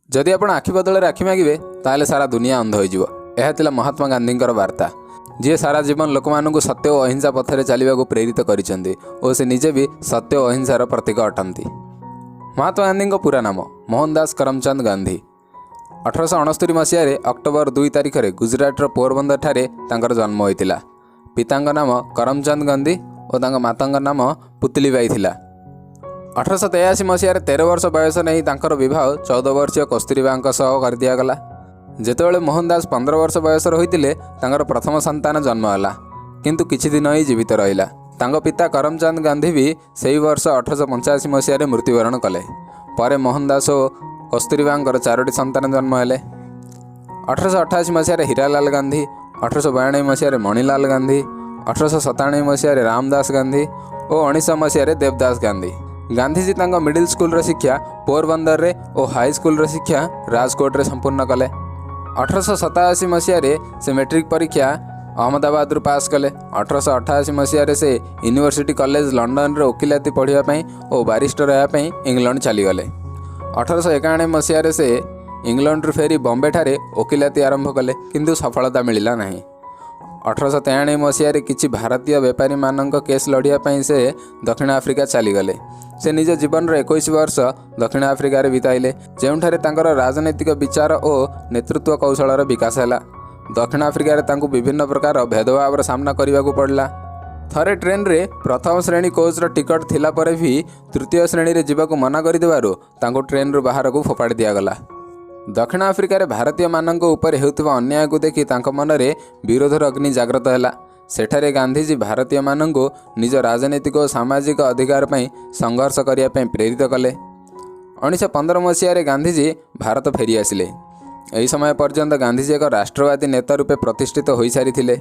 जदि आपण आखि बदल आखि मागे ताले सारा दुनिया अंध हो। यह महात्मा गांधींकर वार्ता, जी सारा जीवन लोक मानू सत्य और अहिंसा पथरे चलने को प्रेरित करते और से निजे भी सत्य और अहिंसार प्रतीक अटंती। महात्मा गांधी पूरा नाम मोहनदास करमचंद गांधी। 1869 मसीह अक्टोबर 2 तारिख में गुजरातर पोरबंदर ठारे तांकर जन्म होता। पिता नाम करमचंद गांधी और माता नाम पुतलीबाई थिला। 1883 मसीह 13 वर्ष बयस नहीं तांकर विवाह 14 वर्षीय कस्तूरीबा कर दिगला। जेतेबेले मोहनदास 15 वर्ष बयसर होइतिले तांकर प्रथम संतान जन्म होला, किंतु किछि दिन ही जीवित रहिला। तांको पिता करमचंद गांधी भी सही वर्ष 1885 मसीह मृत्युवरण कले। परे मोहनदास और कस्तूरीबांकर 4टी संतान जन्म हेले। 1888 मसीह हीरालाल गांधी, 1892 मसीह मणिलाल गांधी, 1897 मसीह रामदास गांधी और 1900 मसीह देवदास गांधी। गांधीजी तांको मिडिल स्कूल शिक्षा पोरबंदर रे और हाई स्कूल शिक्षा राजकोट रे संपूर्ण कले। 1887 मसीह से मैट्रिक परीक्षा अहमदाबाद पास कले। 1888 मसीह से यूनिवर्सिटी कॉलेज लंडन रे वकिलाती पढ़ाई और बारिस्टर रहापी इंग्लैंड चलीगले। 1891 मसीह से इंग्लैंड फेरी बॉम्बे ठारे वकिलाती आरंभ कले, किंतु सफलता मिलला नहीं। 1893 मसीह किसी भारतीय बेपारी मानक केस लड़ाई से दक्षिण आफ्रिका चलीगले। से निज जीवन 21 वर्ष दक्षिण आफ्रिका बिताइले, जेउठारे तांकर राजनैतिक विचार और नेतृत्व कौशलर विकास है। दक्षिण आफ्रिका तांको विभिन्न प्रकार भेदभाव सामना करने को पड़ला। थरे ट्रेन रे प्रथम श्रेणी कोचर टिकट थिला परे भी तृतीय श्रेणी रे जीवाको मना करदेबारु तांको ट्रेन रु बाहर को फोपाड़ी दिगला। दक्षिण आफ्रिका रे भारतीय मानक उपर हेउथिबा अन्याय को देखि तांको मनरे विरोधर अग्नि जागृत हैला। सेठारे गांधीजी भारतीय मानक निज राजनीतिक और सामाजिक अधिकार पई संघर्ष करिया पई प्रेरित कले। 1915 मसीह गांधीजी भारत फेरी आसिले। यही समय पर्यंत गांधीजी एक राष्ट्रवादी नेता रूपे प्रतिष्ठित हो सारी।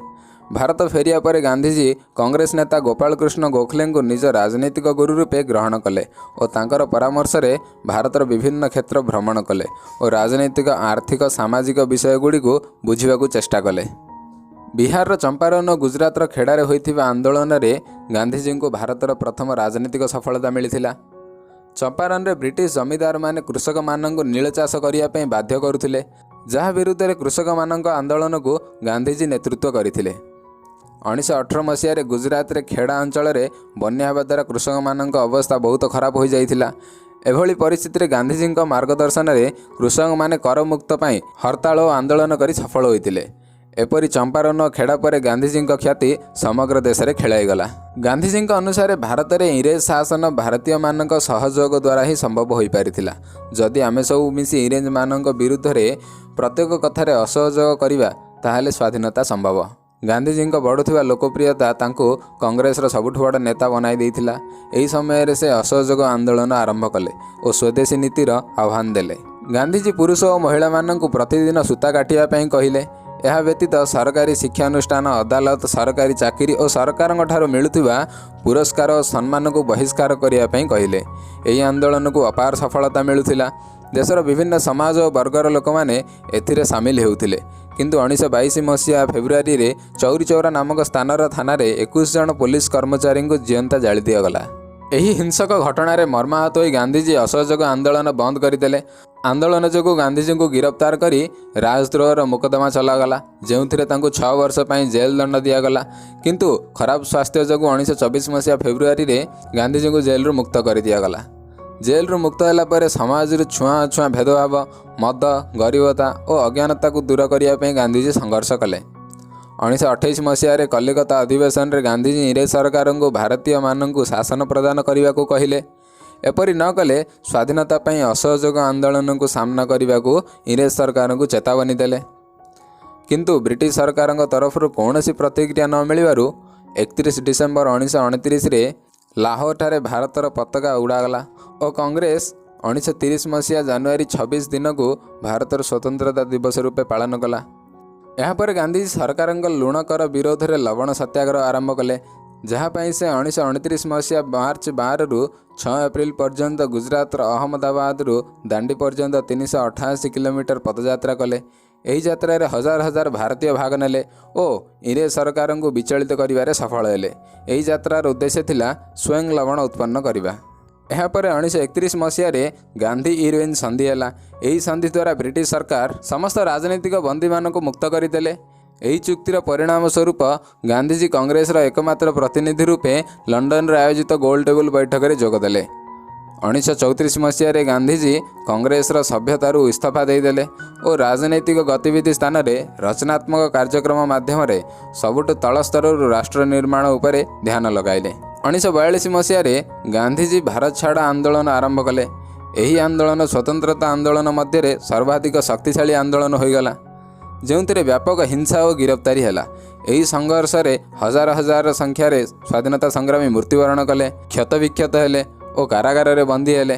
भारत फेरिया पर गांधीजी कांग्रेस नेता गोपाल कृष्ण गोखले को निज राजनीतिक गुरु रूपे ग्रहण कले और तांकर परामर्श रे भारतर विभिन्न क्षेत्र भ्रमण कले और राजनीतिक आर्थिक सामाजिक विषय गुड़ी को बुझा चेष्टा कले। बिहार चंपारण और गुजरात खेड़ारे होइथिबा आंदोलन रे गांधीजी को भारतर प्रथम राजनीतिक सफलता मिलिथिला। चंपारण रे ब्रिटिश जमीदार माने कृषक मानक नील चाष करिया पई बाध्य करुथिले, जहा विरुद्ध रे कृषक मानक आंदोलन को गांधीजी नेतृत्व करथिले। 1918 मसीह गुजरात रे खेड़ा अंचल रे बन्या हेबा द्वारा कृषक मानक अवस्था बहुत खराब हो जाइथिला। एभली परिस्थिति रे गांधीजी मार्गदर्शन रे कृषक माने कर मुक्त पई हड़ताल और आंदोलन करी सफल होइथिले। एपरी चंपारण और खेड़ा पर गांधीजी ख्याति समग्र देश में खेलाईगला। गांधीजी अनुसार भारत में इंग्रेज शासन भारतीय मानक सहयोग द्वारा ही संभव हो पारिथिला। जदि आमे सब मिसी इंग्रेज मानक विरुद्ध रे प्रत्येक कथार असहयोग करिबा ताहाले स्वाधीनता संभव। गांधीजी बढ़ुवा लोकप्रियता तांको कांग्रेस सबुठ बड़ नेता बनाई देइथिला। एही समय रे से असहयोग आंदोलन आरंभ कले और स्वदेशी नीतिर आह्वान देले। गांधीजी पुरुष और महिला मानक प्रतिदिन सूता काटिया पई कहिले। यह व्यतीत सरकारी शिक्षानुष्ठान, अदालत, सरकारी चाकरी और सरकार ठारो मिलुथिबा पुरस्कार और सम्मान को बहिष्कार करिया पई कहिले। एही आंदोलन को अपार सफलता मिलुथिला। देशर विभिन्न समाज और वर्गर लोक माने एथिरे सामिल हेउथिले, किंतु 1922 मसीहा फेब्रुआरी रे चौरी चौरा नामक स्थानर थाना रे 21 जन पुलिस कर्मचारी को जीवंता जाली दिगला। एही हिंसक घटना मर्माहत होई गांधीजी असहयोग आंदोलन बंद करदेले। आंदोलन जो गांधीजी को गिरफ्तार करी राजद्रोहर मुकदमा चलागला, जो 6 वर्ष पर जेल दंड दिगला। किंतु खराब स्वास्थ्य जो 1924 मसीहा फेब्रुआरी रे गांधीजी को जेल मुक्त कर दिगला। जेल मुक्त होला पर समाज छुआ छुआ भेदभाव, मद, गरीबता और अज्ञानता को दूर करने गांधीजी संघर्ष कले। 1928 मसीह कलिकता अधिवेशन रे गांधीजी इंग्रेज सरकार को भारतीय मानक शासन प्रदान करने को कहले। एपरी न कले स्वाधीनता पई असहयोग आंदोलन को सामना करने को इंग्रेज सरकार को चेतावनी देले। किंतु ब्रिटिश सरकार तरफ कौन प्रतिक्रिया न मिलू 31 डिसेम्बर 1929 रे लाहौर ठारे भारतर पताका उड़ागला और कांग्रेस 1930 मसीहा जनवरी 26 दिन को भारतर स्वतंत्रता दिवस रूपे पालन कला। यापर गांधी सरकार लुण कर विरोध में लवण सत्याग्रह आरंभ कले, जहाँपाई से 1929 मसीहा मार्च 12 रु 6 एप्रिल पर्यंत गुजरात अहमदाबाद रु दांडी पर्यंत 388 किलोमीटर पदयात्रा कले। यही यात्रा रे हजार हजार भारतीय भाग नेले और इंग्रेज सरकार को विचलित करिबारे सफल हेले। यही यात्रार उद्देश्य थिला स्वयं लवण उत्पन्न करिबा। ଏହାପରେ 1931 ମସିହାରେ ଗାନ୍ଧୀ ଇରୱିନ୍ ସନ୍ଧି ହେଲା। ଏହି ସନ୍ଧି ଦ୍ୱାରା ବ୍ରିଟିଶ ସରକାର ସମସ୍ତ ରାଜନୈତିକ ବନ୍ଦୀମାନଙ୍କୁ ମୁକ୍ତ କରିଦେଲେ। ଏହି ଚୁକ୍ତିର ପରିଣାମ ସ୍ୱରୂପ ଗାନ୍ଧିଜୀ କଂଗ୍ରେସର ଏକମାତ୍ର ପ୍ରତିନିଧି ରୂପେ ଲଣ୍ଡନରେ ଆୟୋଜିତ ଗୋଲ ଟେବୁଲ ବୈଠକରେ ଯୋଗଦେଲେ। 1934 ମସିହାରେ ଗାନ୍ଧିଜୀ କଂଗ୍ରେସର ସଭ୍ୟତାରୁ ଇସ୍ତଫା ଦେଇଦେଲେ ଓ ରାଜନୈତିକ ଗତିବିଧି ସ୍ଥାନରେ ରଚନାତ୍ମକ କାର୍ଯ୍ୟକ୍ରମ ମାଧ୍ୟମରେ ସବୁଠୁ ତଳ ସ୍ତରରୁ ରାଷ୍ଟ୍ର ନିର୍ମାଣ ଉପରେ ଧ୍ୟାନ ଲଗାଇଲେ। 1942 ମସିହାରେ ଗାନ୍ଧିଜୀ ଭାରତ ଛାଡ଼ ଆନ୍ଦୋଳନ ଆରମ୍ଭ କଲେ। ଏହି ଆନ୍ଦୋଳନ ସ୍ୱତନ୍ତ୍ରତା ଆନ୍ଦୋଳନ ମଧ୍ୟରେ ସର୍ବାଧିକ ଶକ୍ତିଶାଳୀ ଆନ୍ଦୋଳନ ହୋଇଗଲା, ଯେଉଁଥିରେ ବ୍ୟାପକ ହିଂସା ଓ ଗିରଫଦାରୀ ହେଲା। ଏହି ସଂଘର୍ଷରେ ହଜାର ହଜାର ସଂଖ୍ୟାରେ ସ୍ୱାଧୀନତା ସଂଗ୍ରାମୀ ମୃତ୍ୟୁବରଣ କଲେ, କ୍ଷତବିକ୍ଷତ ହେଲେ ଓ କାରାଗାରରେ ବନ୍ଦୀ ହେଲେ।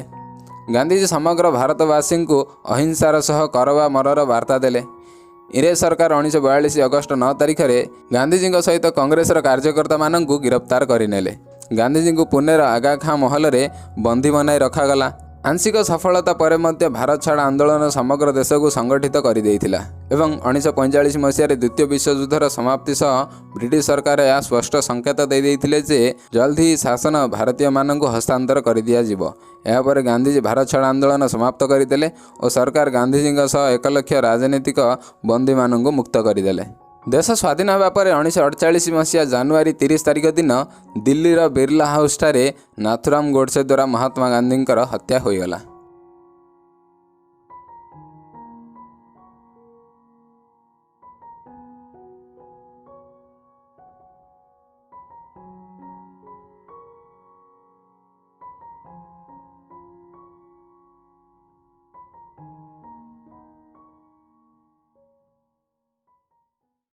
ଗାନ୍ଧିଜୀ ସମଗ୍ର ଭାରତବାସୀଙ୍କୁ ଅହିଂସାର ସହ କର ବା ମରର ବାର୍ତ୍ତା ଦେଲେ। ଇଂରେଜ ସରକାର 1942 ଅଗଷ୍ଟ 9 ତାରିଖରେ ଗାନ୍ଧିଜୀଙ୍କ ସହିତ କଂଗ୍ରେସର କାର୍ଯ୍ୟକର୍ତ୍ତାମାନଙ୍କୁ ଗିରଫଦାର କରିନେଲେ। ଗାନ୍ଧିଜୀଙ୍କୁ ପୁନେର ଆଗା ଖାଁ ମହଲରେ ବନ୍ଦୀ ବନାଇ ରଖାଗଲା। ଆଂଶିକ ସଫଳତା ପରେ ମଧ୍ୟ ଭାରତ ଛାଡ଼ ଆନ୍ଦୋଳନ ସମଗ୍ର ଦେଶକୁ ସଂଗଠିତ କରିଦେଇଥିଲା ଏବଂ 1945 ମସିହାରେ ଦ୍ୱିତୀୟ ବିଶ୍ୱଯୁଦ୍ଧର ସମାପ୍ତି ସହ ବ୍ରିଟିଶ ସରକାର ଏହା ସ୍ପଷ୍ଟ ସଂକେତ ଦେଇଦେଇଥିଲେ ଯେ ଜଲ୍ଦି ଶାସନ ଭାରତୀୟମାନଙ୍କୁ ହସ୍ତାନ୍ତର କରିଦିଆଯିବ। ଏହାପରେ ଗାନ୍ଧିଜୀ ଭାରତ ଛାଡ଼ ଆନ୍ଦୋଳନ ସମାପ୍ତ କରିଦେଲେ ଓ ସରକାର ଗାନ୍ଧିଜୀଙ୍କ ସହ 1 ଲକ୍ଷ ରାଜନୈତିକ ବନ୍ଦୀମାନଙ୍କୁ ମୁକ୍ତ କରିଦେଲେ। ଦେଶ ସ୍ୱାଧୀନ ହେବା ପରେ 1948 ମସିହା ଜାନୁଆରୀ 30 ତାରିଖ ଦିନ ଦିଲ୍ଲୀର ବିର୍ଲା ହାଉସ୍ଠାରେ ନାଥୁରାମ ଗୋଡସେ ଦ୍ୱାରା ମହାତ୍ମା ଗାନ୍ଧୀଙ୍କର ହତ୍ୟା ହୋଇଗଲା।